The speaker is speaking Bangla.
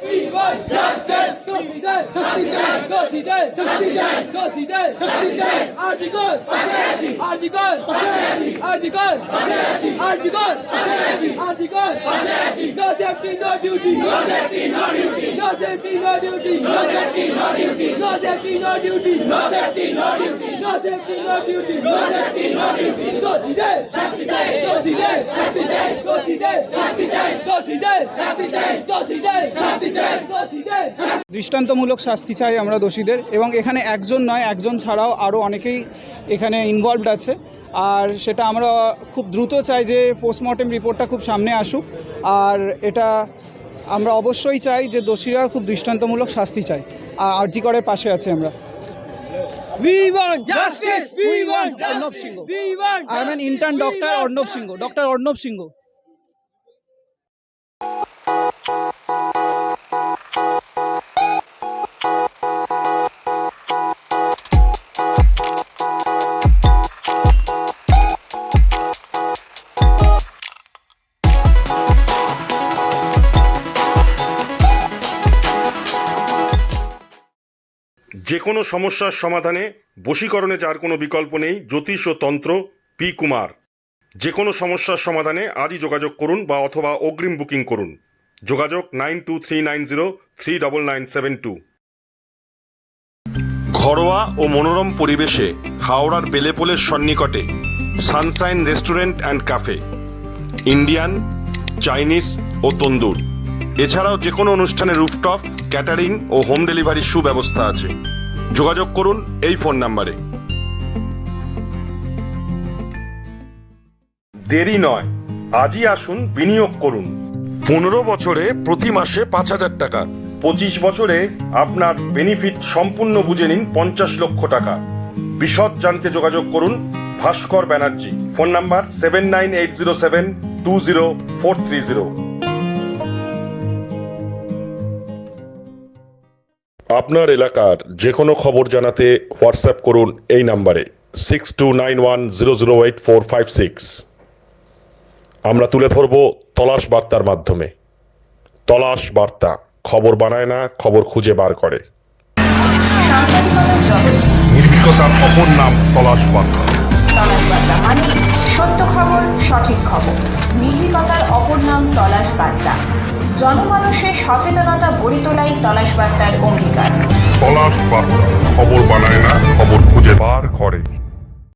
We want justice. দৃষ্টান্তমূলক শাস্তি চাই আমরা দোষীদের, এবং এখানে একজন নয়, একজন ছাড়াও আরও অনেকেই এখানে ইনভলভড আছে। আর সেটা আমরা খুব দ্রুত চাই যে পোস্টমর্টেম রিপোর্টটা খুব সামনে আসুক, আর এটা আমরা অবশ্যই চাই যে দোষীরা খুব দৃষ্টান্তমূলক শাস্তি চাই। আর আরজি করের পাশে আছে আমরা। We want justice. We want Arnab Singh. We want. I am an intern doctor Arnab Singh. Dr. Arnab Singh. যে কোনো সমস্যার সমাধানে বশীকরণে যার কোনো বিকল্প নেই, জ্যোতিষ ও তন্ত্র পি কুমার। যে কোনো সমস্যার সমাধানে আজই যোগাযোগ করুন বা অথবা অগ্রিম বুকিং করুন। যোগাযোগ 9239039972। ঘরোয়া ও মনোরম পরিবেশে হাওড়ার বেলেপোলের সন্নিকটে sunshine restaurant and cafe, Indian, Chinese ও তন্দুর। এছাড়াও যে কোনো অনুষ্ঠানে রুফটপ, ক্যাটারিং ও হোম ডেলিভারির সুব্যবস্থা আছে। যোগাযোগ করুন এই ফোন নাম্বারে। দেরি নয়, আজই আসুন, বিনিয়োগ করুন। 15 বছরে প্রতি মাসে 5,000 টাকা, 25 বছরে আপনার বেনিফিট সম্পূর্ণ বুঝে নিন 50 লক্ষ টাকা। বিশদ জানতে যোগাযোগ করুন ভাস্কর ব্যানার্জি। Phone number 7980720430। আপনার এলাকার যে কোনো খবর জানাতে হোয়াটসঅ্যাপ করুন এই নাম্বারে 6291008456। আমরা তুলে ধরব তলাশ বার্তার মাধ্যমে। তলাশ বার্তা, খবর বানায় না, খবর খুঁজে বার করে। নির্ভীকতার অপর নাম তলাশ বার্তা। তলাশ বার্তা মানে সত্য খবর, সঠিক খবর। নির্ভীকতার অপর নাম তলাশ বার্তা। জনমানুষের সচেতনতা গড়ে তোলাই তলাশ বার্তার অঙ্গীকার। তলাশ বার্তা, খবর বানায় না, খবর খুঁজে বার করে।